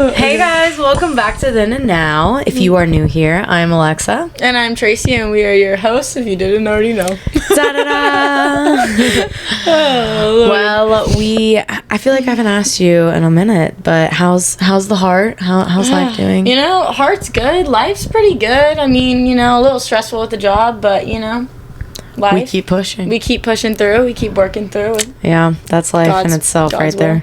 Hey guys, welcome back to Then and Now. If you are new here, I'm Alexa. And I'm Tracy, and we are your hosts, if you didn't already know. Da-da-da! Well, I feel like I haven't asked you in a minute, but how's the heart? How's life doing? You know, heart's good. Life's pretty good. I mean, you know, a little stressful with the job, but, you know, life. We keep pushing. We keep pushing through. We keep working through. Yeah, that's life in itself right there.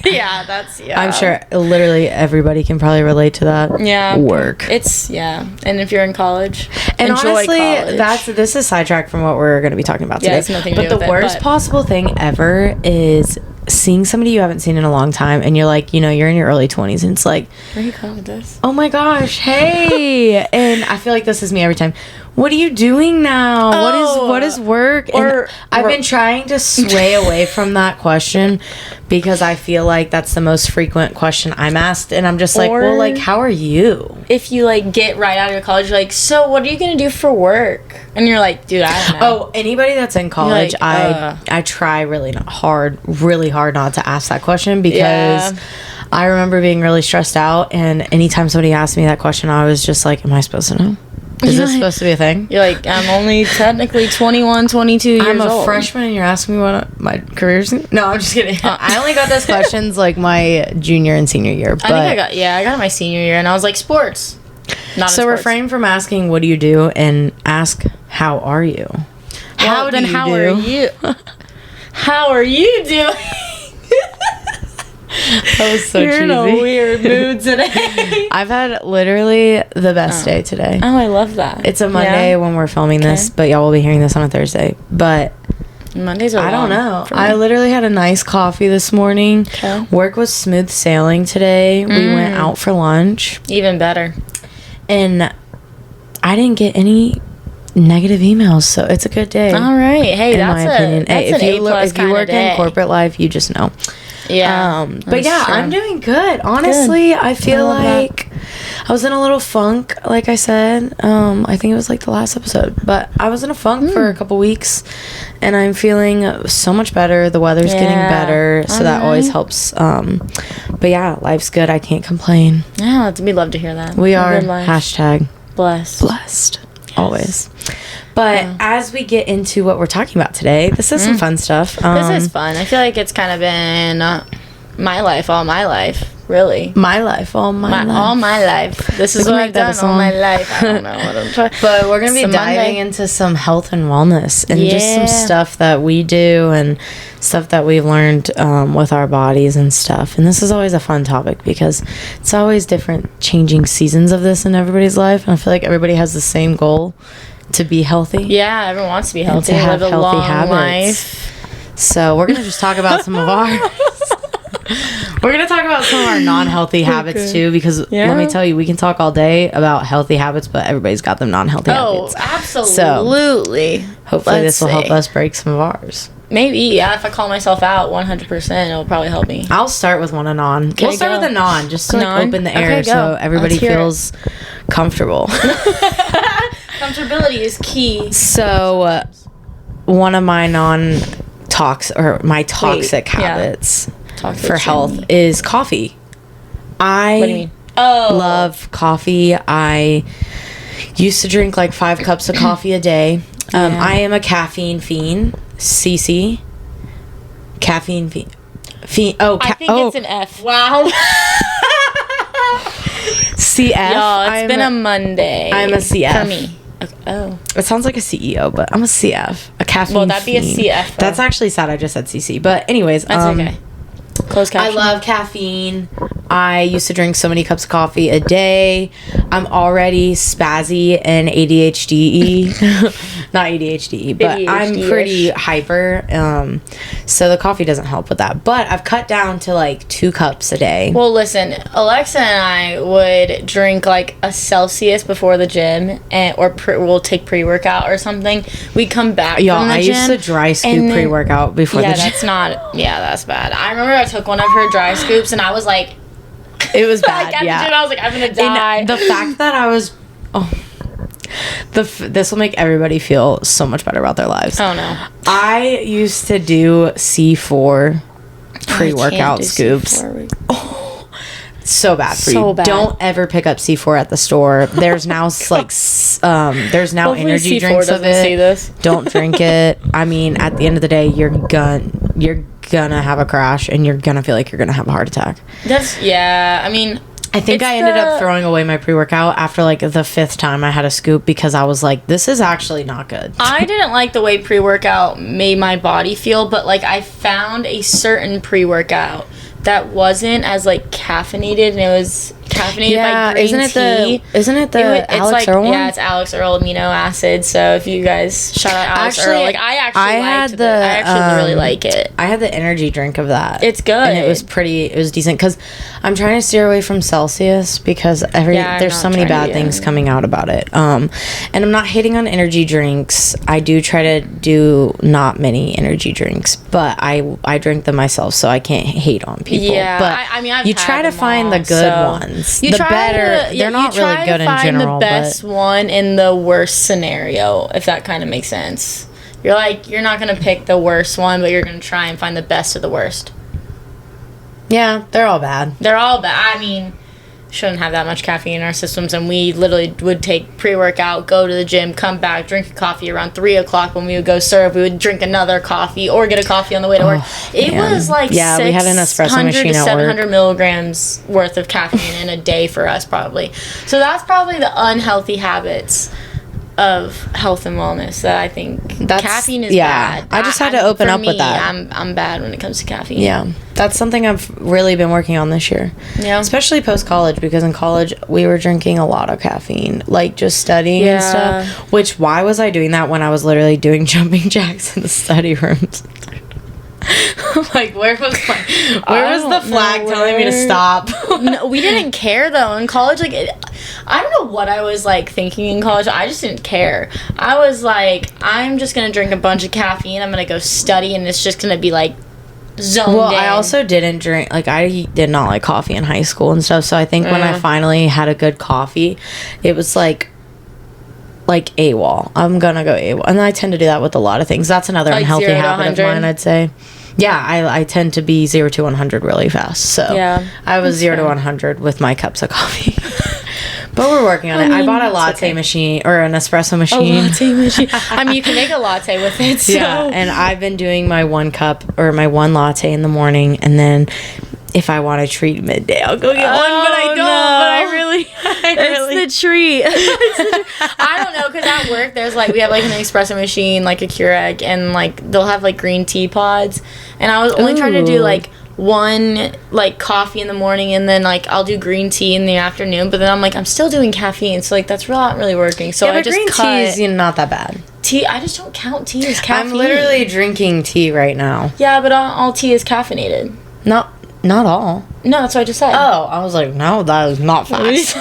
Yeah. I'm sure literally everybody can probably relate to that. Yeah. Work. And if you're in college, and enjoy honestly, college. this is sidetracked from what we're going to be talking about today. Yeah, it's nothing to do but with the worst possible thing ever is seeing somebody you haven't seen in a long time, and you're like, you know, you're in your early 20s, and it's like, where are you going with this? Oh my gosh, hey! And I feel like this is me every time. What are you doing now? What is work? And I've been trying to sway away from that question because I feel like that's the most frequent question I'm asked, and I'm just like, well, like, how are you? If you like get right out of your college, you're like, so what are you gonna do for work? And you're like, dude, I don't know. Oh, anybody that's in college, like, I try really hard not to ask that question because I remember being really stressed out, and anytime somebody asked me that question, I was just like, am I supposed to know? Is this supposed to be a thing? You're like, I'm only technically 21, 22 years old. I'm a freshman and you're asking me what my career's in? No, I'm just kidding. I only got those questions like my junior and senior year. But I got it my senior year, and I was like, sports. So refrain from asking what do you do and ask how are you? How are you? How are you doing? That was so You're cheesy. in a weird mood today. I've had literally the best day today. Oh, I love that. It's a Monday when we're filming this, but y'all will be hearing this on a Thursday. But Mondays are I don't know. I literally had a nice coffee this morning. Okay. Work was smooth sailing today. We went out for lunch. Even better. And I didn't get any negative emails, so it's a good day. All right. Hey, in my opinion. If you work in corporate life, you just know. Yeah. But yeah, true. I'm doing good. Honestly, I feel like I was in a little funk, like I said. I think it was like the last episode, but I was in a funk for a couple weeks, and I'm feeling so much better. The weather's getting better, so that always helps. But yeah, life's good. I can't complain. Yeah, we love to hear that. We are hashtag blessed. Always. But as we get into what we're talking about today, this is some fun stuff. This is fun. I feel like it's kind of been my life, all my life, really. My life, all my life. All my life. This is what I've done all my life. I don't know what I'm trying. But we're going to be diving into some health and wellness and just some stuff that we do and stuff that we've learned with our bodies and stuff. And this is always a fun topic because it's always different changing seasons of this in everybody's life. And I feel like everybody has the same goal. To be healthy. Yeah, everyone wants to be healthy. To have live a healthy long habits. Life. So we're going to just talk about some of ours. We're going to talk about some of our non-healthy habits too, because let me tell you, we can talk all day about healthy habits, but everybody's got them non-healthy habits. Oh, absolutely. So hopefully this will help us break some of ours. Maybe, yeah. If I call myself out 100%, it'll probably help me. I'll start with one non. We'll start with a non, just to like open the air so everybody feels comfortable. Comfortability is key. So, one of my toxic habits for health is coffee. What do you mean? Love coffee. I used to drink like 5 cups of coffee a day. I am a caffeine fiend. CC. Caffeine fiend. I think it's an F. Wow. CF. Y'all, it's been a Monday. I'm a CF. For me. Okay. Oh. It sounds like a CEO, but I'm a CF. A caffeine Well, that'd be a fiend. CF. That's actually sad. I just said CC. But anyways. That's okay. Closed caption. I love caffeine. I used to drink so many cups of coffee a day. I'm already spazzy and ADHD. Not ADHD, but ADHD-ish. I'm pretty hyper. So the coffee doesn't help with that. But I've cut down to like 2 cups a day. Well, listen, Alexa and I would drink like a Celsius before the gym, we'll take pre-workout or something. We come back from the gym. I used to dry scoop pre-workout before the gym. That's bad. I remember I took one of her dry scoops and I was like, it was bad. Like, yeah. I was like, I'm gonna die. And the fact that I was, this will make everybody feel so much better about their lives. Oh no. I used to do C4 pre-workout scoops. so bad for So you. bad. Don't ever pick up C4 at the store. There's now there's now Hopefully energy C4 drinks of doesn't see it. this. Don't drink it. I mean, at the end of the day, you're gonna have a crash and you're gonna feel like you're gonna have a heart attack. I mean, I think it's I ended up throwing away my pre-workout after like the 5th time I had a scoop because I was like, this is actually not good. I didn't like the way pre-workout made my body feel, but like I found a certain pre-workout that wasn't as like caffeinated, and it was caffeinated by green tea. Isn't it the It's Alex like, Earl one? yeah, it's Alex Earl amino acid. So if you guys shout out Alex Actually, Earl, like I actually I liked it. I actually really like it. I had the energy drink of that. It's good. And it was decent because I'm trying to steer away from Celsius because there's so many bad things coming out about it. And I'm not hating on energy drinks. I do try to do not many energy drinks, but I drink them myself, so I can't hate on people. Yeah, but I mean, I've you had try to them find all, the good so- ones. You The try better, to, they're not you try really good to in find general. the best one in the worst scenario, if that kind of makes sense. You're not gonna pick the worst one, but you're gonna try and find the best of the worst. Yeah, they're all bad. They're all bad. I mean, shouldn't have that much caffeine in our systems, and we literally would take pre-workout, go to the gym, come back, drink a coffee around 3 o'clock. When we would go serve, we would drink another coffee or get a coffee on the way to work. It man. was like we had an espresso machine to at 700 work. milligrams worth of caffeine in a day for us, probably. So that's probably the unhealthy habits of health and wellness that I think caffeine is bad. I just had to open for up with me, that. I'm bad when it comes to caffeine. Yeah, that's something I've really been working on this year. Yeah. Especially post-college, because in college we were drinking a lot of caffeine, like just studying and Yeah. stuff. Which, why was I doing that when I was literally doing jumping jacks in the study rooms? Like, where was the flag telling me to stop? No, we didn't care though in college. Like, I don't know what I was like thinking in college. I just didn't care. I was like, I'm just gonna drink a bunch of caffeine. I'm gonna go study, and it's just gonna be like zoned Well, in. I also didn't drink, like, I did not like coffee in high school and stuff. So I think when I finally had a good coffee, it was like AWOL. I'm gonna go AWOL. And I tend to do that with a lot of things. That's another Like unhealthy 0 to habit of 100? mine, I'd say. Yeah, I tend to be 0 to 100 really fast. So Yeah, I was that's 0 to fair. 100 with my cups of coffee. But we're working on it. I mean, bought a it's latte okay. machine, or an espresso a machine. latte machine. I mean, you can make a latte with it. So. Yeah, and I've been doing my 1 cup or my 1 latte in the morning, and then if I want to treat midday, I'll go get one. But I don't. no. But I really, It's the treat. I don't know, because at work there's like, we have like an espresso machine, like a Keurig, and like they'll have like green tea pods, and I was only trying to do Ooh. like 1 like coffee in the morning, and then like I'll do green tea in the afternoon, but then I'm like, I'm still doing caffeine, so like that's not really working. So yeah, I but just green cut tea is not that bad. tea. I just don't count tea as caffeine. I'm literally drinking tea right now. Yeah, but all tea is caffeinated. Not all. No, that's what I just said. Oh, I was like, no, that is not facts.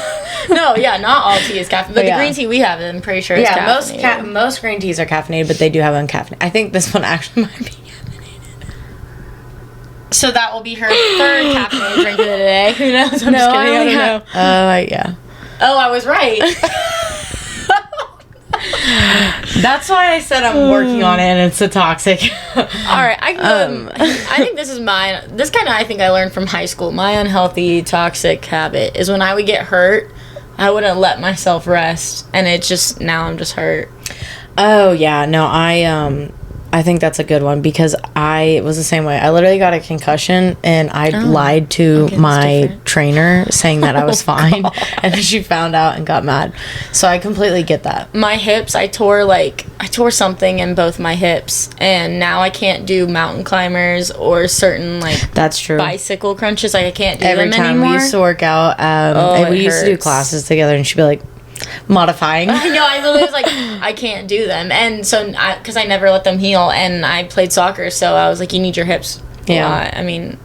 No, yeah, not all tea is caffeinated, but Yeah. the green tea we have, I'm pretty sure is Yeah, caffeinated. most green teas are caffeinated, but they do have uncaffeinated. I think this one actually might be. So that will be her third caffeinated drink of the day. Who knows? I'm just kidding. I don't know. Yeah. Oh, I was right. That's why I said I'm working on it, and it's a toxic. All right, I can go. I think this is mine. This kind of I think I learned from high school. My unhealthy, toxic habit is when I would get hurt, I wouldn't let myself rest, and it's just now I'm just hurt. Oh yeah, no, I think that's a good one because I was the same way. I literally got a concussion and I lied to Okay, that's my different. trainer saying that I was Oh, fine, God. and then she found out and got mad. So I completely get that. My hips, I tore something in both my hips, and now I can't do mountain climbers or certain like That's true. bicycle crunches. Like I can't do Every them time anymore. we used to work out, Oh, and we it used to do hurts. classes together, and she'd be like, modifying. No, I literally was like, I can't do them, and so because I never let them heal, and I played soccer, so I was like, you need your hips. Yeah. a lot. I mean,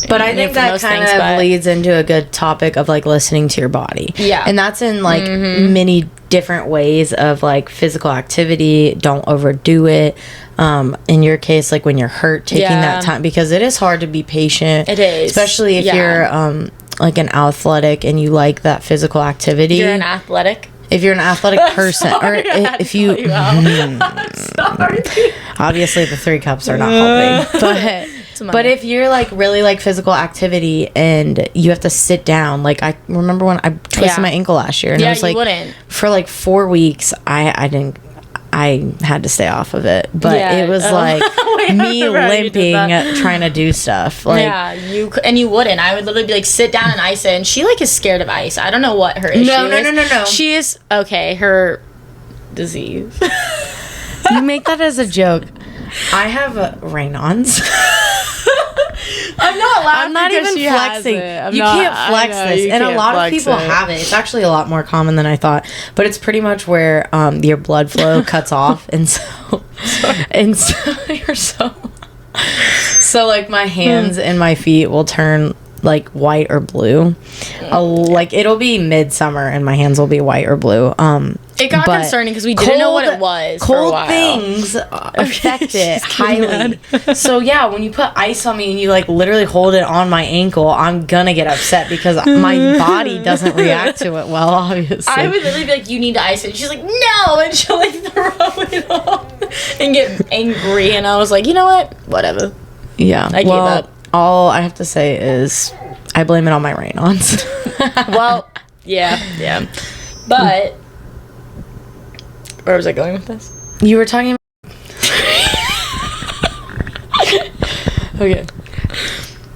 But I you think know, for that most kind things, of but- leads into a good topic of like listening to your body. Yeah. And that's in like many different ways of like physical activity. Don't overdo it. In your case, like when you're hurt, taking Yeah. that time, because it is hard to be patient. It is. Especially if Yeah. you're like an athletic and you like that physical activity. You're an athletic. If you're an athletic person, or Sorry, I had if to you, call you out. I'm sorry. obviously the 3 cups are not helping, but lots of money. But if you're like really like physical activity and you have to sit down, like I remember when I twisted my ankle last year, and it was like wouldn't. for like 4 weeks, I had to stay off of it, but it was like me limping, trying to do stuff. Like, you wouldn't. I would literally be like, sit down and ice it. And she like is scared of ice. I don't know what her issue is. No. She is her disease. You make that as a joke. I have Rain-Ons. I'm not laughing. I'm not even flexing. You can't flex this, and a lot of people have it. It's actually a lot more common than I thought. But it's pretty much where your blood flow cuts off, and so you're so like my hands and my feet will turn like white or blue. Like it'll be midsummer and my hands will be white or blue. It got concerning because we didn't know what it was. Cold things affect it highly. So yeah, when you put ice on me and you like literally hold it on my ankle, I'm gonna get upset because my body doesn't react to it well, obviously. I would literally be like, you need to ice it. She's like, no, and she'll like throw it off and get angry. And I was like, you know what? Whatever. Yeah. I gave up. All I have to say is I blame it on my Rain-Ons. Well, yeah. But where was I going with this? You were talking about Okay.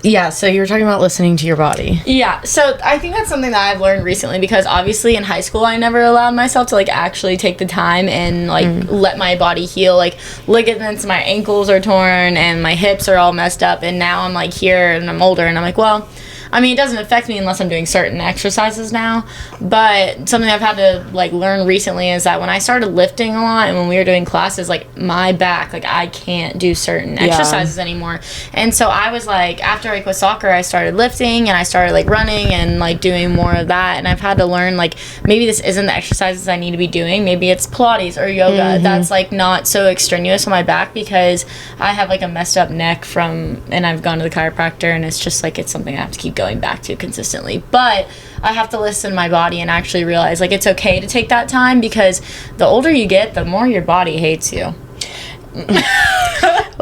Yeah, so you were talking about listening to your body. Yeah, so I think that's something that I've learned recently because obviously in high school I never allowed myself to like actually take the time and like let my body heal. Like ligaments, my ankles are torn and my hips are all messed up, and now I'm like here and I'm older and I'm like, well, I mean, it doesn't affect me unless I'm doing certain exercises now, but something I've had to like learn recently is that when I started lifting a lot and when we were doing classes, like my back, like I can't do certain exercises anymore. And so I was like, after I quit soccer, I started lifting and I started like running and like doing more of that, and I've had to learn like maybe this isn't the exercises I need to be doing. Maybe it's Pilates or yoga that's like not so extraneous on my back because I have like a messed up neck and I've gone to the chiropractor, and it's just like it's something I have to keep going back to consistently. But I have to listen to my body and actually realize like it's okay to take that time because the older you get, the more your body hates you.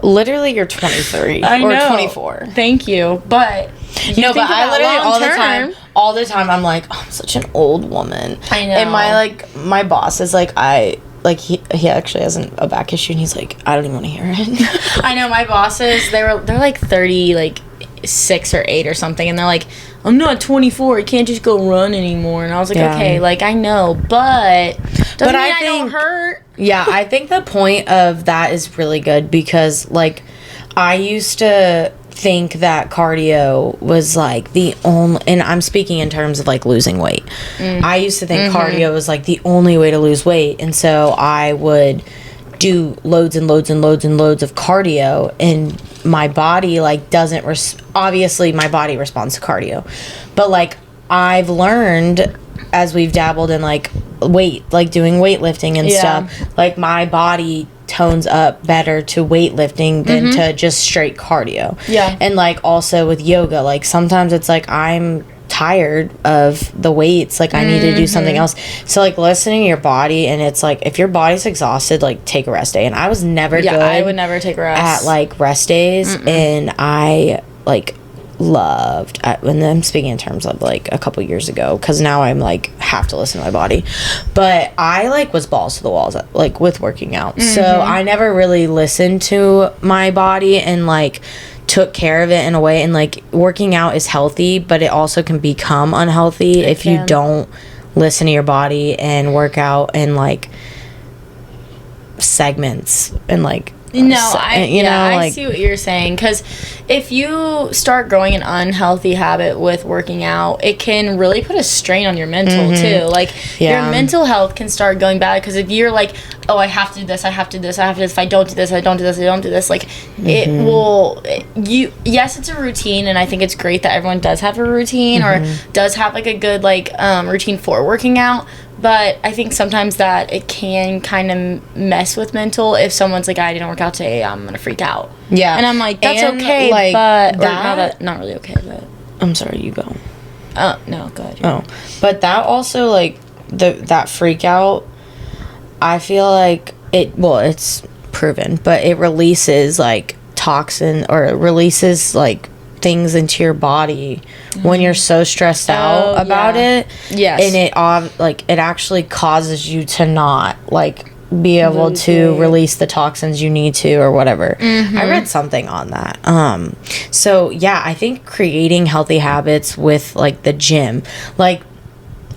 Literally, you're 23 or 24. Thank you, but no, but I literally all the time I'm like, oh, I'm such an old woman. I know. And my boss is like, he actually has a back issue, and he's like, I don't even want to hear it. I know my bosses. They're like 30, like 6 or 8 or something, and they're like, I'm not 24. You can't just go run anymore. And I was like, okay, like I know, but doesn't mean I don't hurt. Yeah, I think the point of that is really good because like I used to think that cardio was like the only, and I'm speaking in terms of like losing weight. I used to think cardio was like the only way to lose weight, and so I would do loads and loads and loads and loads of cardio, and my body like doesn't obviously my body responds to cardio, but like I've learned as we've dabbled in like doing weightlifting and stuff, like my body tones up better to weightlifting than to just straight cardio. And like also with yoga, like sometimes it's like I'm tired of the weights, like I need to do something else. So like listening to your body, and it's like if your body's exhausted, like take a rest day. And I was never good. I would never take a rest at like rest days. And I like loved, and I'm speaking in terms of like a couple years ago, because now I'm like have to listen to my body, but I like was balls to the walls like with working out. So I never really listened to my body and like took care of it in a way, and like working out is healthy, but it also can become unhealthy if you don't listen to your body and work out in like segments and like I see what you're saying, because if you start growing an unhealthy habit with working out, it can really put a strain on your mental too. Like your mental health can start going bad, because if you're like, oh, I have to do this, I have to do this, I have to do this, if I don't do this, I don't do this, I don't do this, like it will, yes, it's a routine, and I think it's great that everyone does have a routine or does have like a good like routine for working out. But I think sometimes that it can kind of mess with mental if someone's like, I didn't work out today, I'm going to freak out. Yeah. And I'm like, that's okay, like, but... not really okay, but... I'm sorry, you go. Oh, no, go ahead. Oh. But that also, like, that freak out, I feel like it's proven, but it releases, like, toxin or releases like things into your body when you're so stressed out about it. Yes. And it actually causes you to not like be able to release the toxins you need to or whatever. I read something on that. So yeah, I think creating healthy habits with like the gym, like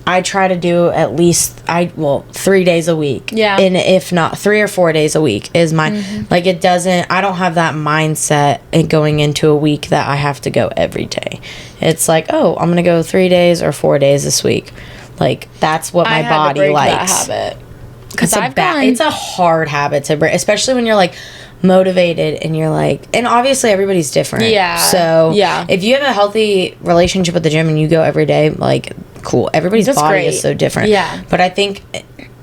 I try to do at least 3 days a week. Yeah. And if not 3 or 4 days a week is my like I don't have that mindset in going into a week that I have to go every day. It's like, oh, I'm gonna go 3 days or 4 days this week. Like that's what my body likes. That habit. It's a hard habit to break, especially when you're like motivated and you're like, and obviously everybody's different. Yeah. So if you have a healthy relationship with the gym and you go every day, like cool. Everybody's body is so different. Yeah. But I think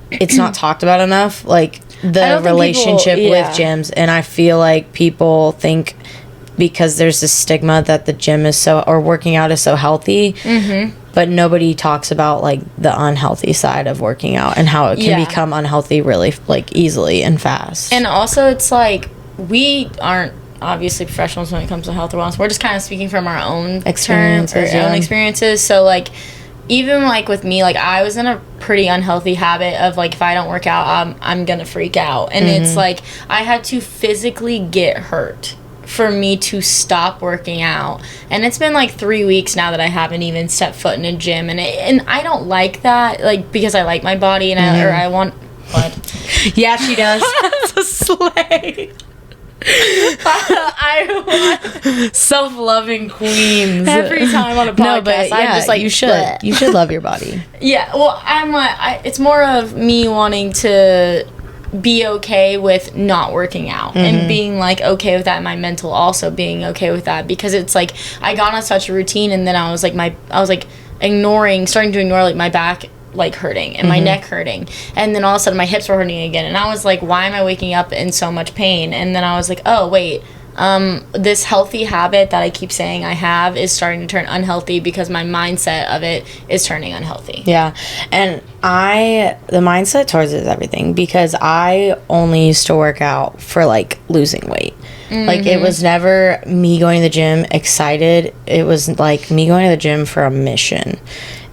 it's not talked about enough, like the relationship with gyms. And I feel like people think because there's this stigma that the gym is or working out is so healthy. But nobody talks about like the unhealthy side of working out and how it can become unhealthy really like easily and fast. And also it's like we aren't obviously professionals when it comes to health or wellness. We're just kind of speaking from our own experiences. So like even like with me, like I was in a pretty unhealthy habit of like if I don't work out, I'm gonna freak out. And it's like I had to physically get hurt for me to stop working out, and it's been like 3 weeks now that I haven't even stepped foot in a gym, and I don't like that, like because I like my body and I want what? Yeah, she does. That's a slay. I want self-loving queens every time on a podcast. No, but yeah, I'm just like you should love your body. Yeah, well, it's more of me wanting to be okay with not working out and being like okay with that, my mental also being okay with that, because it's like I got on such a routine, and then I was starting to ignore like my back like hurting and my neck hurting, and then all of a sudden my hips were hurting again, and I was like, why am I waking up in so much pain? And then I was like, oh wait, this healthy habit that I keep saying I have is starting to turn unhealthy because my mindset of it is turning unhealthy. Yeah. And the mindset towards it is everything, because I only used to work out for like losing weight. Like it was never me going to the gym excited. It was like me going to the gym for a mission.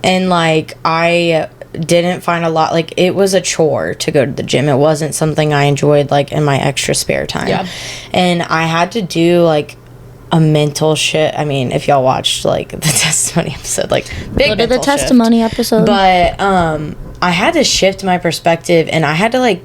And like I didn't find a lot, like it was a chore to go to the gym. It wasn't something I enjoyed like in my extra spare time. Yeah. And I had to do like a mental shit. I mean, if y'all watched like the testimony episode, like big go to the testimony episode. But I had to shift my perspective, and I had to like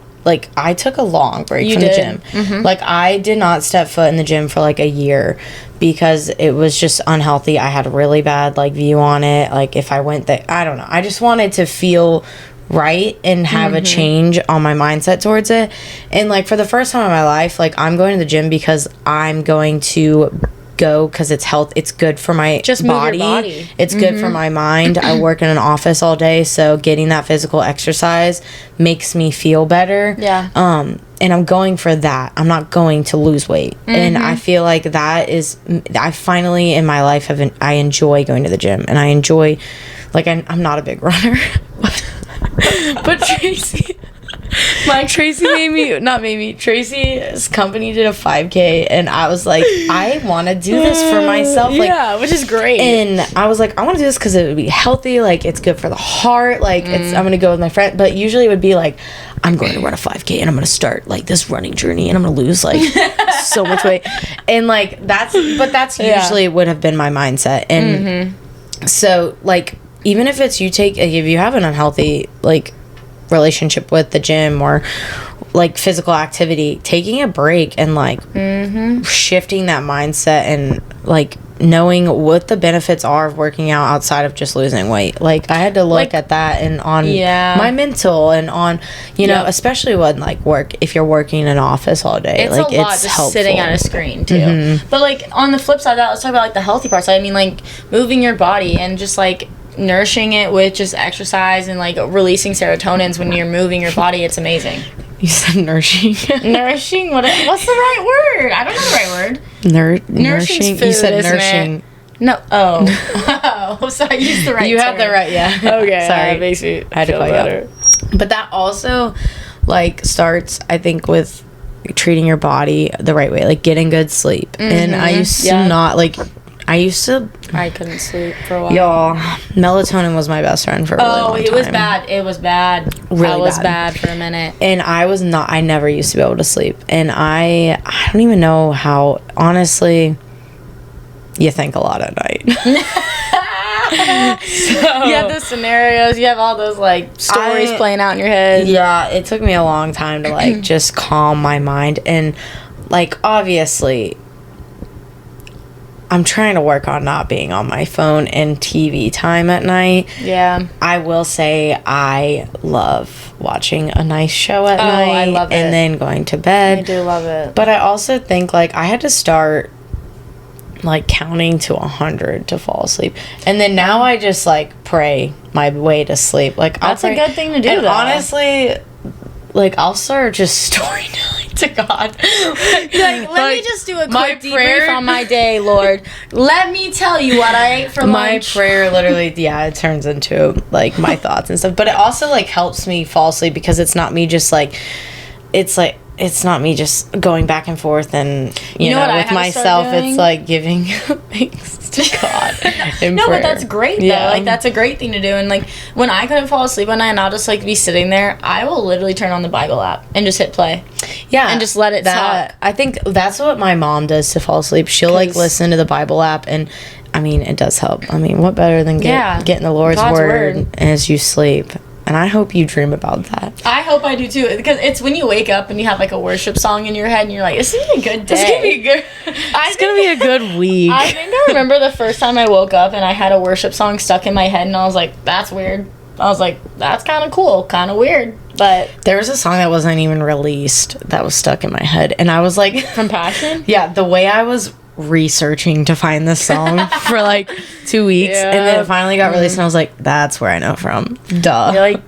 I took a long break from the gym. Like I did not step foot in the gym for like a year because it was just unhealthy. I had a really bad like view on it. Like if I went there, I don't know. I just wanted to feel right and have a change on my mindset towards it. And like for the first time in my life, like I'm going to the gym because I'm going to go because it's it's good for my body. It's good for my mind. I work in an office all day, so getting that physical exercise makes me feel better. And I'm going for that. I'm not going to lose weight. And I feel like that is, I finally in my life I enjoy going to the gym, and I enjoy, like I'm not a big runner but Tracy's company did a 5K, and I was like, I want to do this for myself. Like, yeah, which is great. And I was like, I want to do this because it would be healthy. Like, it's good for the heart. Like, I'm going to go with my friend. But usually it would be like, I'm going to run a 5K, and I'm going to start like this running journey, and I'm going to lose like so much weight. And like, that's usually would have been my mindset. And so like, even if it's if you have an unhealthy like relationship with the gym or like physical activity, taking a break and like shifting that mindset and like knowing what the benefits are of working out outside of just losing weight. Like I had to look at that and on my mental and on, you know, especially when like if you're working in an office all day, it's like a lot it's just helpful. Sitting on a screen too. But like on the flip side of that, let's talk about like the healthy parts. I mean, like moving your body and just like nourishing it with just exercise and like releasing serotonins when you're moving your body. It's amazing. You said nourishing. Nourishing? What's the right word? I don't know the right word. Nourishing. Food, you said nourishing. No. Oh. So I used the right You term. have the right, yeah. Okay. Sorry. Makes me I had to call you out. But that also like starts, I think, with treating your body the right way, like getting good sleep. And I used to not like. I couldn't sleep for a while. Y'all, melatonin was my best friend for a really long time. It was bad. It was bad. Really I was bad for a minute. And I never used to be able to sleep. And I don't even know how, honestly, you think a lot at night. So, you have those scenarios, you have all those like stories playing out in your head. Yeah, it took me a long time to like just calm my mind. And like, obviously, I'm trying to work on not being on my phone and TV time at night. Yeah. I will say I love watching a nice show at night. I love it. And then going to bed. I do love it. But I also think like I had to start like counting to 100 to fall asleep. And then now I just like pray my way to sleep. Like that's a good thing to do. And though. honestly, like I'll start just storytelling to God. Let me just do a quick debrief on my day, Lord. Let me tell you what I ate for lunch. My prayer literally, it turns into like my thoughts and stuff. But it also like helps me fall asleep because it's not me just like, it's not me just going back and forth and you know with myself. It's like giving thanks to God. No, but that's great though. Yeah. Like that's a great thing to do. And like when I couldn't fall asleep one night and I'll just like be sitting there, I will literally turn on the Bible app and just hit play. Yeah, and just let it talk. I think that's what my mom does to fall asleep. She'll like listen to the Bible app, and I mean it does help. I mean, what better than getting the Lord's word as you sleep? And I hope you dream about that. I hope I do too, because it's when you wake up and you have like a worship song in your head and you're like, this is a good day. It's gonna be a good week. I think I remember the first time I woke up and I had a worship song stuck in my head and I was like, that's weird. I was like, that's kind of cool, kind of weird. But there was a song that wasn't even released that was stuck in my head, and I was like, from Passion? Yeah, the way I was researching to find this song for like 2 weeks, and then it finally got released, and I was like, that's where I know from. Duh. You're like,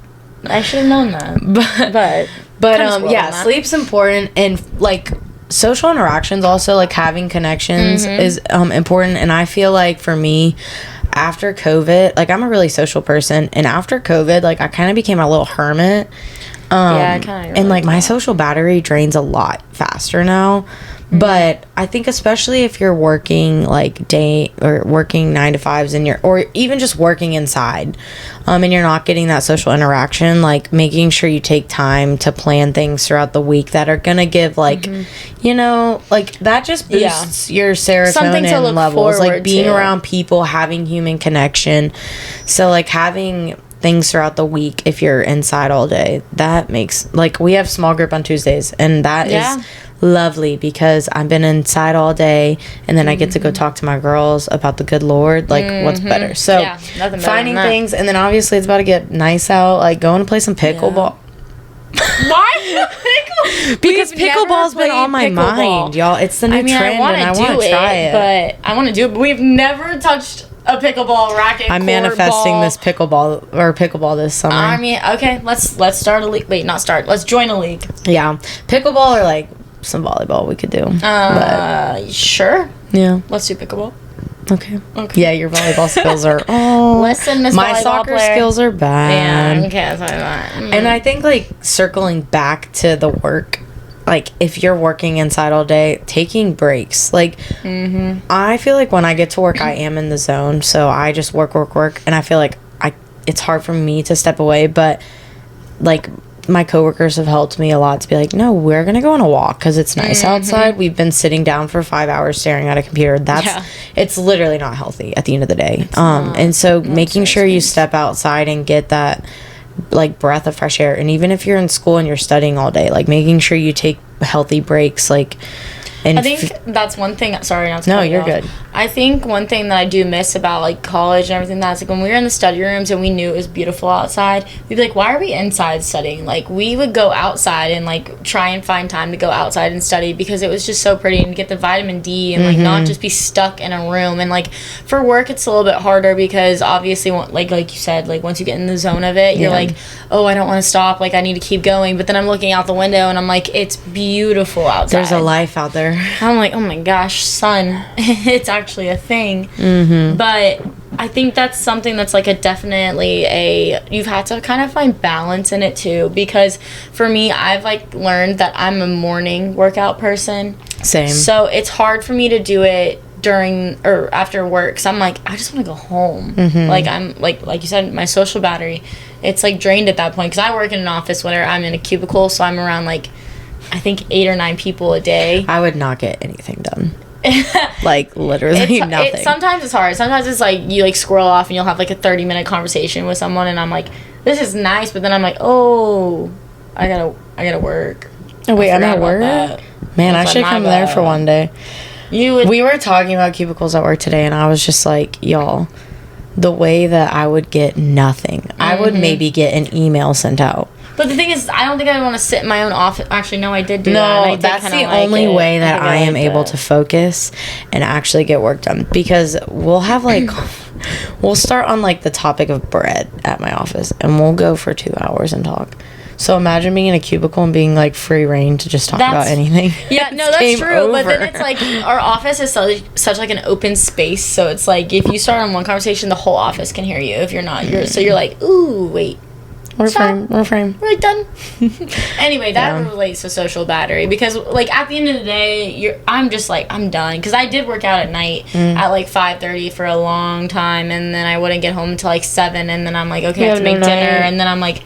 I should have known that. But yeah, sleep's important, and like social interactions also, like having connections is important. And I feel like for me, after COVID, like I'm a really social person, and after COVID, like I kind of became a little hermit. I kind of and like my social battery drains a lot faster now. But I think especially if you're working like working 9 to 5s or even just working inside, and you're not getting that social interaction, like making sure you take time to plan things throughout the week that are gonna give like, you know, like that just boosts your serotonin levels, like being around people, having human connection. So like having things throughout the week, if you're inside all day, that makes, like, we have small group on Tuesdays, and that is lovely because I've been inside all day, and then I get to go talk to my girls about the good Lord. Like, what's better? So finding things, and then obviously it's about to get nice out, like going to play some pickleball. Why? Because pickleball's been on my mind, y'all. It's the new trend, and I want to try it. But I want to do it, but we've never touched a pickleball racket. I'm manifesting this pickleball this summer. I mean, okay, let's start a league. Wait, not start. Let's join a league. Yeah, pickleball or like some volleyball we could do. Sure. Yeah, let's do pickleball. Okay. Yeah, your volleyball skills are. Listen, Miss my soccer skills are bad. Yeah, okay, that's that. And I think like circling back to the work, like if you're working inside all day, taking breaks. Like I feel like when I get to work, I am in the zone, so I just work, and I feel like it's hard for me to step away. But like my coworkers have helped me a lot to be like, no, we're gonna go on a walk because it's nice outside. We've been sitting down for 5 hours staring at a computer. It's literally not healthy at the end of the day. And so making sure you step outside and get that like breath of fresh air, and even if you're in school and you're studying all day, like making sure you take healthy breaks, like. And I think that's one thing. Sorry, not to no, you're good. I think one thing that I do miss about like college and everything, that's like when we were in the study rooms and we knew it was beautiful outside, we'd be like, why are we inside studying? Like we would go outside and like try and find time to go outside and study because it was just so pretty, and get the vitamin D and like not just be stuck in a room. And like for work, it's a little bit harder because obviously like you said, like once you get in the zone of it, you're like, oh, I don't want to stop. Like I need to keep going. But then I'm looking out the window and I'm like, it's beautiful outside. There's a life out there. I'm like, oh my gosh, sun. It's actually a thing. But I think that's something that's like you've had to kind of find balance in it too, because for me, I've like learned that I'm a morning workout person. Same. So it's hard for me to do it during or after work. So I'm like, I just want to go home. Like I'm like you said, my social battery, it's like drained at that point, because I work in an office where I'm in a cubicle, so I'm around like I think 8 or 9 people a day. I would not get anything done. Like literally nothing. Sometimes it's hard. Sometimes it's like you like squirrel off and you'll have like a 30-minute conversation with someone, and I'm like, this is nice, but then I'm like, oh, I gotta work. Oh wait, I'm at work. Man, I should come there for one day. We were talking about cubicles at work today, and I was just like, y'all, the way that I would get nothing, I would maybe get an email sent out. But the thing is, I don't think I want to sit in my own office. Actually, no, I did do that. No, that's the only way that I am able to focus and actually get work done. Because we'll have like, we'll start on like the topic of bread at my office, and we'll go for 2 hours and talk. So imagine being in a cubicle and being like free reign to just talk about anything. Yeah, no, that's true. Over. But then it's like our office is such like an open space. So it's like if you start on one conversation, the whole office can hear you. If you're not, so you're like, ooh, wait. Reframe. We're like done. Anyway, that relates to social battery, because like at the end of the day, I'm just like, I'm done, because I did work out at night at like 5:30 for a long time, and then I wouldn't get home until like 7, and then I'm like, okay, I have to make dinner, and then I'm like,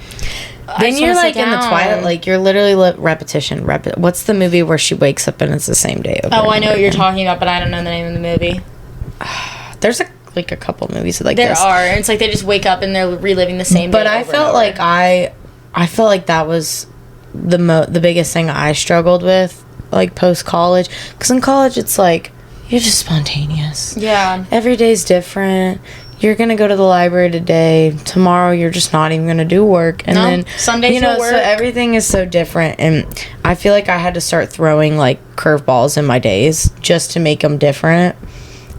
then you're like in the twilight, like you're literally repetition. What's the movie where she wakes up and it's the same day over? Oh, I know what you're talking about, but I don't know the name of the movie. There's like a couple movies like there this. There are, and it's like they just wake up and they're reliving the same. But I felt like I felt like that was the biggest thing I struggled with, like post college, because in college it's like you're just spontaneous. Yeah. Every day's different. You're gonna go to the library today. Tomorrow you're just not even gonna do work, and then Sundays you'll work. So everything is so different, and I feel like I had to start throwing like curveballs in my days just to make them different.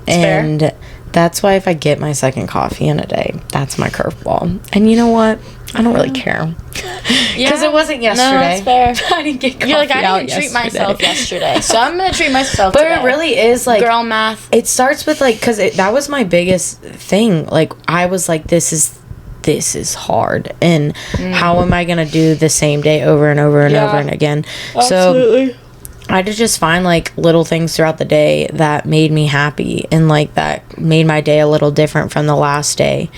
And fair. That's why if I get my second coffee in a day, that's my curveball. And you know what? I don't really care. Because it wasn't yesterday. No, that's fair. I didn't get coffee. You're like, I didn't treat myself yesterday. So I'm going to treat myself today. But it really is like... Girl math. It starts with like... Because that was my biggest thing. Like, I was like, this is hard. And how am I going to do the same day over and over and over and again? Absolutely. So I had to just find like little things throughout the day that made me happy, and like that made my day a little different from the last day.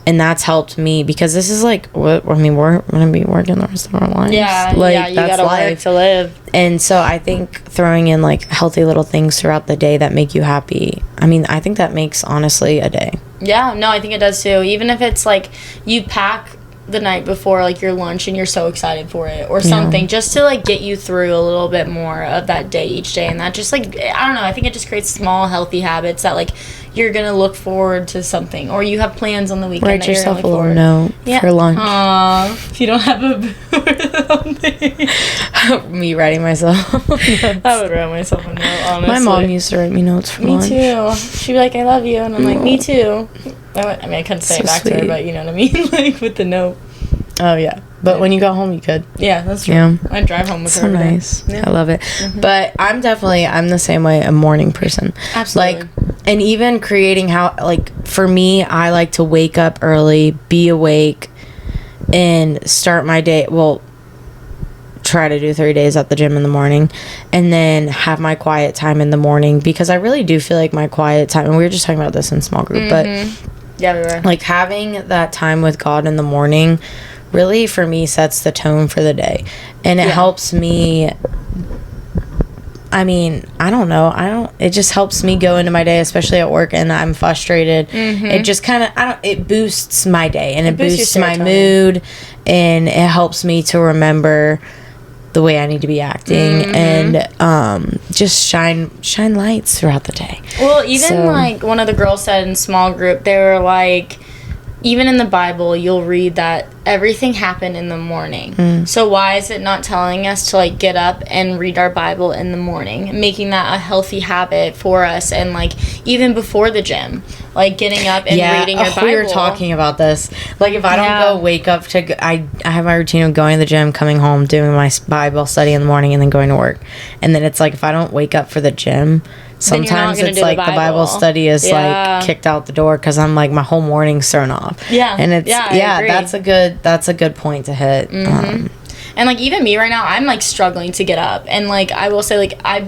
And that's helped me, because this is like what I mean, we're gonna be working the rest of our lives. Yeah, like you that's gotta life. work to live. And so I think throwing in like healthy little things throughout the day that make you happy, I mean, I think that makes honestly a day. Yeah, no, I think it does too. Even if it's like you pack the night before like your lunch and you're so excited for it or something, just to like get you through a little bit more of that day each day. And that just like, I don't know, I think it just creates small healthy habits that like you're gonna look forward to something, or you have plans on the weekend. Write yourself a little note for lunch. If you don't have a boo. Me writing myself I would write myself a note, honestly. My mom used to write me notes for lunch. Me too. She'd be like, I love you, and I'm like, me too. I mean, I couldn't say it back to her, but you know what I mean? Like with the note. Oh yeah, but when you got home you could. Yeah, that's true. Yeah. I'd drive home with her. So nice. Yeah. I love it. But I'm the same way, a morning person. Absolutely. Like, and even creating how, like, for me, I like to wake up early, be awake, and start my day. Well, try to do 3 days at the gym in the morning, and then have my quiet time in the morning, because I really do feel like my quiet time, and we were just talking about this in small group, but yeah, we were. Like having that time with God in the morning really for me sets the tone for the day, and it helps me. I mean, I don't know. It just helps me go into my day, especially at work, and I'm frustrated. It just kind of, it boosts my day, and it boosts my mood, and it helps me to remember the way I need to be acting, and just shine lights throughout the day. Well, even like one of the girls said in small group, they were like, even in the Bible, you'll read that everything happened in the morning. So why is it not telling us to like get up and read our Bible in the morning, making that a healthy habit for us, and like even before the gym, like getting up and reading your Bible. We were talking about this. Like if I don't wake up to, I have my routine of going to the gym, coming home, doing my Bible study in the morning, and then going to work. And then it's like if I don't wake up for the gym, sometimes gonna it's do the like the Bible Bible. study is Yeah. like kicked out the door because I'm like my whole morning's thrown off. Yeah. And it's Yeah, I agree. that's a good point to hit. And like even me right now, I'm like struggling to get up. And like I will say, like I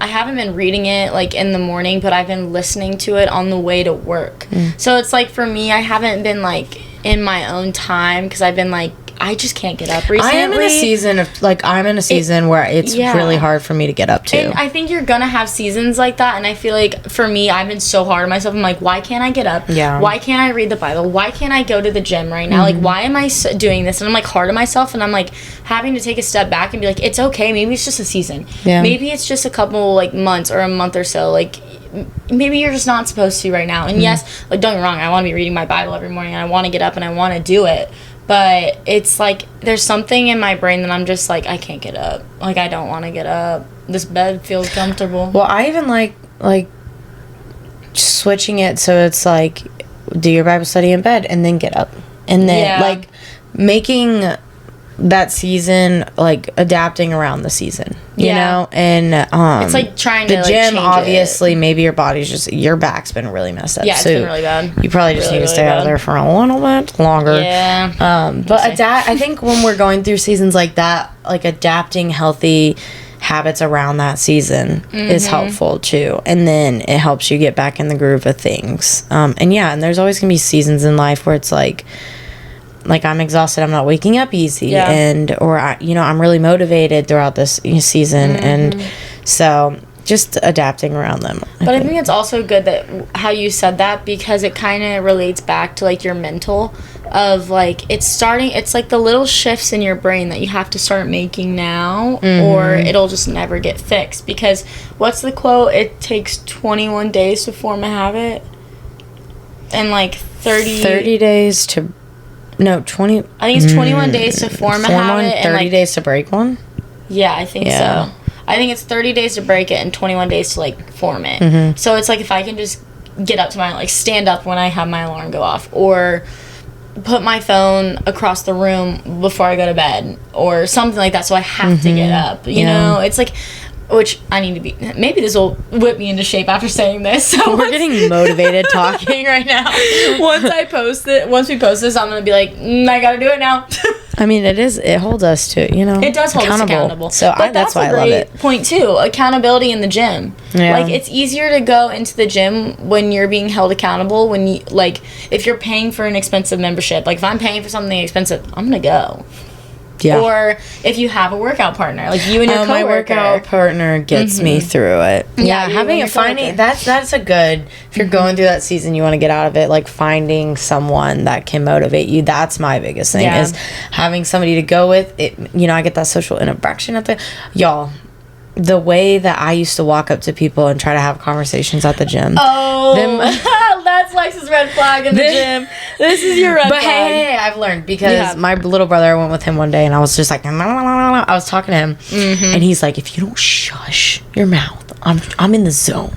haven't been reading it like in the morning, but I've been listening to it on the way to work. So it's like for me, I haven't been like in my own time because I've been like, I just can't get up recently. I am in a season of like where it's Yeah. really hard for me to get up to. And I think you're gonna have seasons like that, and I feel like for me, I've been so hard on myself. I'm like, why can't I get up? Yeah. Why can't I read the Bible? Why can't I go to the gym right now? Like, why am I doing this? And I'm like hard on myself, and I'm like having to take a step back and be like, it's okay. Maybe it's just a season. Yeah. Maybe it's just a couple like months or a month or so. Like, maybe you're just not supposed to right now. And yes, like don't get me wrong, I want to be reading my Bible every morning, and I want to get up and I want to do it. But it's like there's something in my brain that I'm just like I can't get up. Like I don't want to get up. This bed feels comfortable. Well, I even like switching it so it's like do your Bible study in bed and then get up. And then like making that season like adapting around the season. You know? And it's like trying the to gym like, obviously maybe your body's just your back's been really messed up. Yeah, it's so been really bad. You probably just Really, need to really stay out of bad. there for a little bit longer. Yeah. But I think when we're going through seasons like that, like adapting healthy habits around that season is helpful too. And then it helps you get back in the groove of things. And there's always gonna be seasons in life where it's like I'm exhausted, I'm not waking up easy, or I'm really motivated throughout this season, and so just adapting around them. But I think it's also good that how you said that because it kind of relates back to like your mental of like it's like the little shifts in your brain that you have to start making now or it'll just never get fixed. Because what's the quote? It takes 21 days to form a habit and like 30 days to 20 I think it's 21 days to form a habit one, 30 and like days to break one. Yeah, I think Yeah. so. I think it's 30 days to break it and 21 days to like form it. So it's like if I can just get up to my like stand up when I have my alarm go off or put my phone across the room before I go to bed or something like that so I have to get up. You know, it's like which I need to be maybe this will whip me into shape after saying this. So We're getting motivated talking right now. Once we post this, I'm gonna be like, I gotta do it now. I mean, it holds us to, It does hold us accountable. So but that's why I love it. Point too, accountability in the gym. Yeah. Like it's easier to go into the gym when you're being held accountable. When you like, if you're paying for an expensive membership, like if I'm paying for something expensive, I'm gonna go. Yeah. Or if you have a workout partner, like you and your coworker. My workout partner gets me through it. Yeah, you having and a your finding coworker. that's a good if you're going through that season you want to get out of it, like finding someone that can motivate you. That's my biggest thing is having somebody to go with it. I get that social interaction at y'all. The way that I used to walk up to people and try to have conversations at the gym. Oh, that's Lex's red flag in the gym. This is your red But flag. hey, I've learned because my little brother, I went with him one day and I was just like, I was talking to him and he's like, if you don't shush your mouth, I'm in the zone.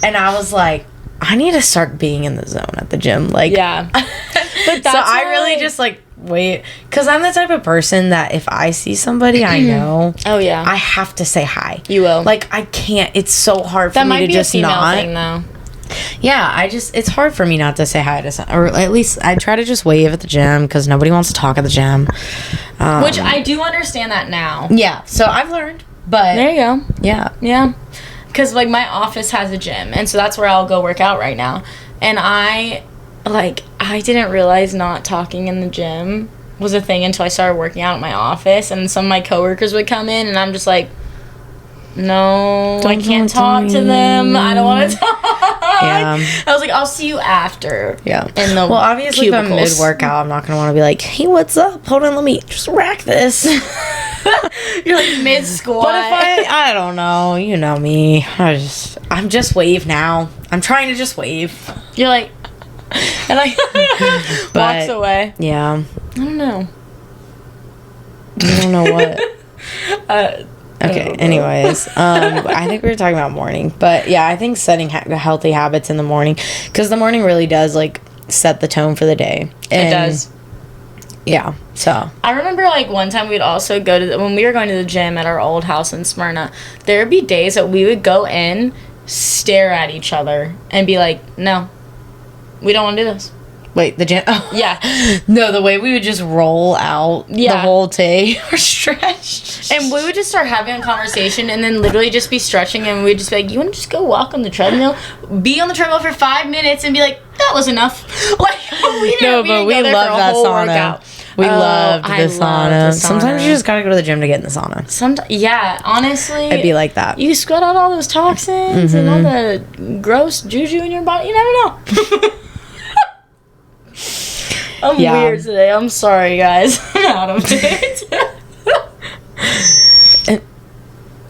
And I was like, I need to start being in the zone at the gym. Like, Yeah. But that's so I really why- just like wait, because I'm the type of person that if I see somebody I know, Oh yeah. I have to say hi. You will. Like I can't. It's so hard for that me might to be just a female not. thing though. Yeah, it's hard for me not to say hi to some, or at least I try to just wave at the gym because nobody wants to talk at the gym. Which I do understand that now. Yeah, so I've learned, but There you go. yeah, Yeah. Because, like, my office has a gym, and so that's where I'll go work out right now. And I didn't realize not talking in the gym was a thing until I started working out at my office, and some of my coworkers would come in, and I'm just like, no, I can't talk to them. I don't want to talk. Yeah. I was like, I'll see you after. yeah. In the Well, obviously, if I'm cubicles. mid-workout, I'm not gonna want to be like, "Hey, what's up? Hold on, let me just rack this." You're like mid squat. But if I don't know, you know me. I'm just wave now. I'm trying to just wave. You're like, and like walks But- away. Yeah, I don't know. I don't know what. Okay. Oh, Anyways, I think we were talking about morning, but yeah, I think setting healthy habits in the morning, because the morning really does like set the tone for the day. It does. Yeah. So. I remember like one time we'd also go to when we were going to the gym at our old house in Smyrna. There would be days that we would go in stare at each other and be like, no, we don't want to do this. Wait, the gym? Oh. Yeah. No, the way we would just roll out the whole day or stretch. And we would just start having a conversation and then literally just be stretching and we'd just be like, you want to just go walk on the treadmill? Be on the treadmill for 5 minutes and be like, that was enough. Like, we love that sauna. We loved the sauna. Sometimes you just gotta go to the gym to get in the sauna. Yeah, honestly. It'd be like that. You sweat out all those toxins and all the gross juju in your body. You never know. I'm weird today. I'm sorry, guys. I'm out of it.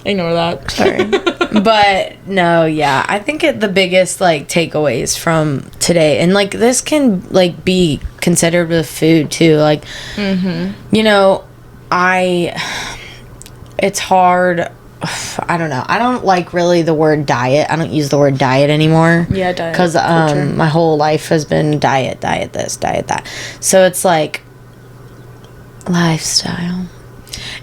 Ignore that. Sorry. But no, yeah. I think the biggest like takeaways from today, and like this can like be considered with food too. Like, you know, it's hard. I don't know. I don't like really the word diet. I don't use the word diet anymore. Yeah, diet. Because my whole life has been diet this, diet that. So it's like lifestyle.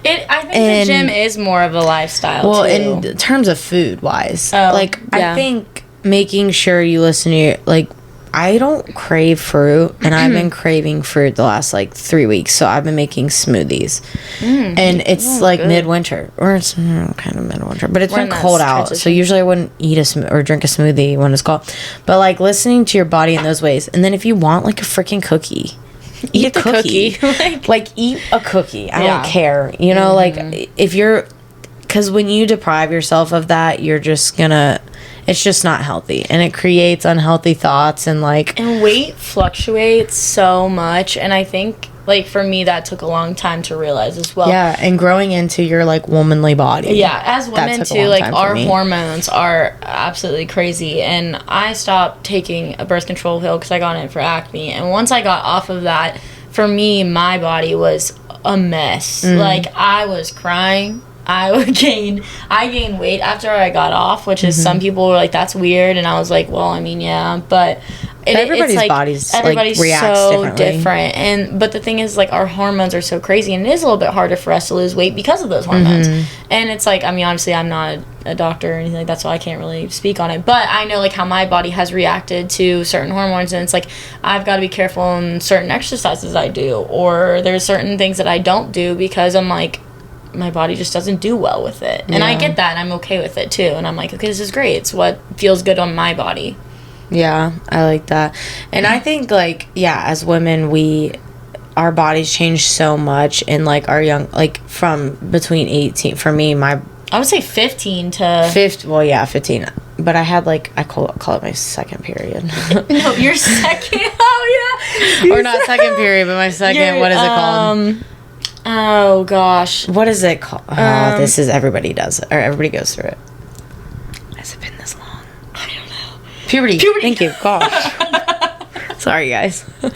I think the gym is more of a lifestyle. Well, too. in terms of food wise, I think making sure you listen to your like. I don't crave fruit, and I've been craving fruit the last like 3 weeks. So I've been making smoothies, and it's like midwinter, or it's kind of midwinter, but it's been cold out. So usually I wouldn't eat or drink a smoothie when it's cold. But like listening to your body in those ways, and then if you want like a freaking cookie, eat a cookie. Like eat a cookie. I don't care. You know, like if you're, because when you deprive yourself of that, you're just gonna. It's just not healthy, and it creates unhealthy thoughts and like. And weight fluctuates so much, and I think like for me that took a long time to realize as well. Yeah, and growing into your like womanly body. Yeah, as women too, like our hormones are absolutely crazy, and I stopped taking a birth control pill because I got it for acne, and once I got off of that, for me my body was a mess. Like I was crying. I gained weight after I got off, which is some people were like, that's weird. And I was like, well, I mean, yeah, but everybody's it's like, bodies everybody's like, reacts so different. But the thing is, like, our hormones are so crazy, and it is a little bit harder for us to lose weight because of those hormones. And it's like, I mean, obviously I'm not a doctor or anything like that, so I can't really speak on it, but I know like how my body has reacted to certain hormones, and it's like I've got to be careful in certain exercises I do, or there's certain things that I don't do because I'm like, my body just doesn't do well with it. And I get that, and I'm okay with it too, and I'm like, okay, this is great, it's what feels good on my body. Yeah, I like that. And I think like, yeah, as women, our bodies change so much in like our young, like from between 18 for me, I would say 15 to 15, but I had like, I call it my second period. No, your second. Oh yeah, or not second period, but my second, what is it called? Oh gosh, what is it called? This is everybody does it, or everybody goes through it. Has it been this long? I don't know. Puberty. Thank you. Gosh. Sorry, guys. But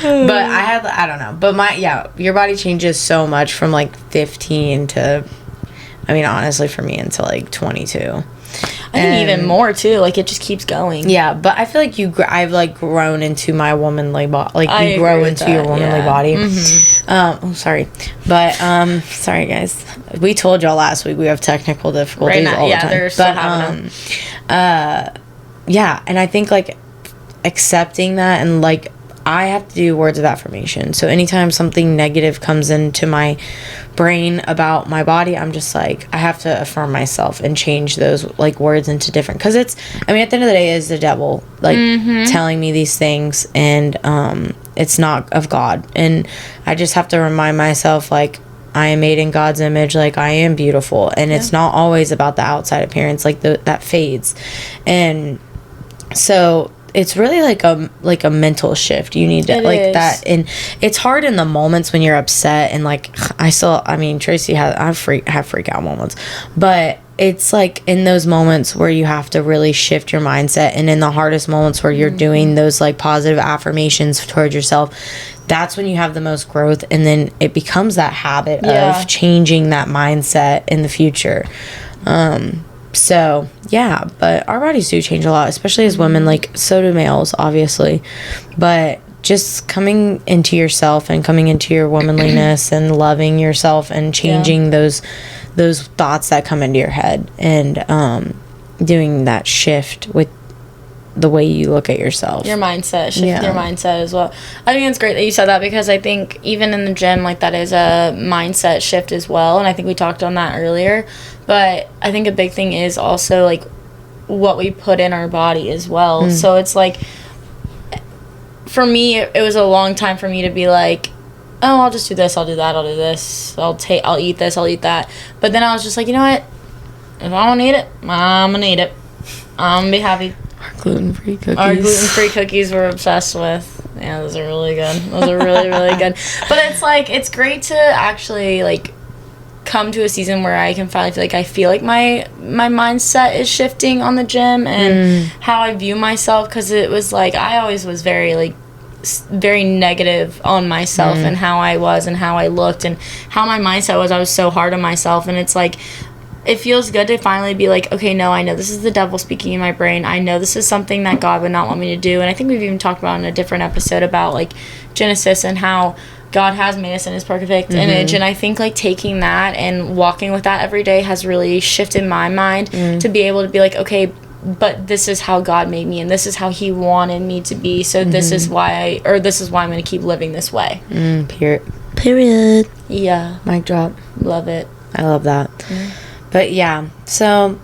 I don't know. But your body changes so much from like 15 to, I mean, honestly, for me until like 22. I think even more too. Like it just keeps going. Yeah, but I feel like I've like grown into my womanly body. Like you grow into your womanly body. Sorry, but sorry guys. We told y'all last week we have technical difficulties all the time. They're still having them. Yeah, and I think like accepting that, and like I have to do words of affirmation. So anytime something negative comes into my brain about my body, I'm just like, I have to affirm myself and change those like words into different, because it's, I mean, at the end of the day, it's the devil like telling me these things, and it's not of God. And I just have to remind myself like, I am made in God's image, like I am beautiful, and it's not always about the outside appearance, like that fades. And so it's really like a mental shift. You need to that, and it's hard in the moments when you're upset, and like I mean Tracy have freak out moments, but it's like in those moments where you have to really shift your mindset, and in the hardest moments where you're doing those like positive affirmations towards yourself, that's when you have the most growth, and then it becomes that habit of changing that mindset in the future. So, yeah, but our bodies do change a lot, especially as women, like, so do males, obviously. But just coming into yourself and coming into your womanliness and loving yourself and changing those thoughts that come into your head. And doing that shift with the way you look at yourself. Your mindset, shift your mindset as well. I think it's great that you said that, because I think even in the gym, like, that is a mindset shift as well, and I think we talked on that earlier. But I think a big thing is also, like, what we put in our body as well. So it's like, for me, it was a long time for me to be like, oh, I'll just do this, I'll do that, I'll do this, I'll eat this, I'll eat that. But then I was just like, you know what? If I don't eat it, I'm gonna eat it. I'm gonna be happy. Our gluten-free cookies. Our gluten-free cookies we're obsessed with. Yeah, those are really good. Those are really, really good. But it's like, it's great to actually, like, come to a season where I can finally feel like my mindset is shifting on the gym and how I view myself, because it was like, I always was very negative on myself and how I was and how I looked and how my mindset was. I was so hard on myself, and it's like, it feels good to finally be like, okay, no, I know this is the devil speaking in my brain. I know this is something that God would not want me to do. And I think we've even talked about in a different episode about, like, Genesis and how God has made us in his perfect image. And I think, like, taking that and walking with that every day has really shifted my mind to be able to be like, okay, but this is how God made me, and this is how he wanted me to be. So this is why I'm going to keep living this way. Period. Yeah. Mic drop. Love it. I love that. But yeah, so,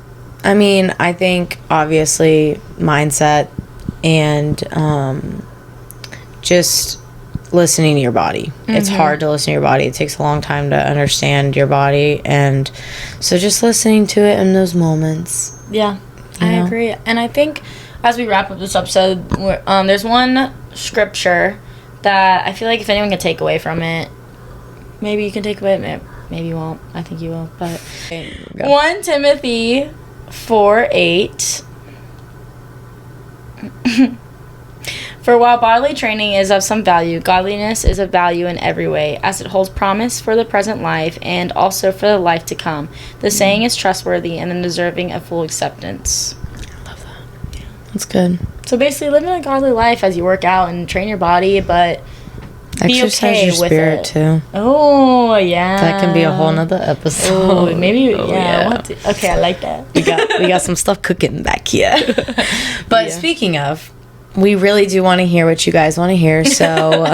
I mean, I think obviously mindset and just listening to your body. It's hard to listen to your body. It takes a long time to understand your body. And so just listening to it in those moments. Yeah, I agree. And I think as we wrap up this episode, there's one scripture that I feel like if anyone can take away from it, maybe you can take away it, maybe you won't. I think you will. But 1 Timothy 4:8. For while bodily training is of some value, godliness is of value in every way, as it holds promise for the present life and also for the life to come. The saying is trustworthy and deserving of full acceptance. I love that. Yeah. That's good. So basically, living a godly life as you work out and train your body, but exercise your spirit too. Oh yeah, that can be a whole nother episode. Oh, maybe okay, I like that. we got some stuff cooking back here. But speaking of, we really do want to hear what you guys want to hear. So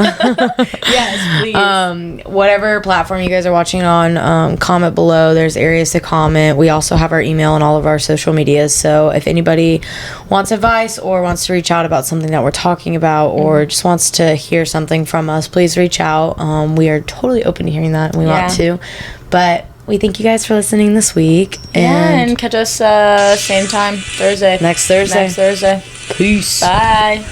yes, please. Whatever platform you guys are watching on, comment below. There's areas to comment. We also have our email and all of our social medias. So if anybody wants advice or wants to reach out about something that we're talking about or just wants to hear something from us, please reach out. We are totally open to hearing that, and we want to. But we thank you guys for listening this week. And catch us same time, Thursday. Next Thursday. Peace. Bye.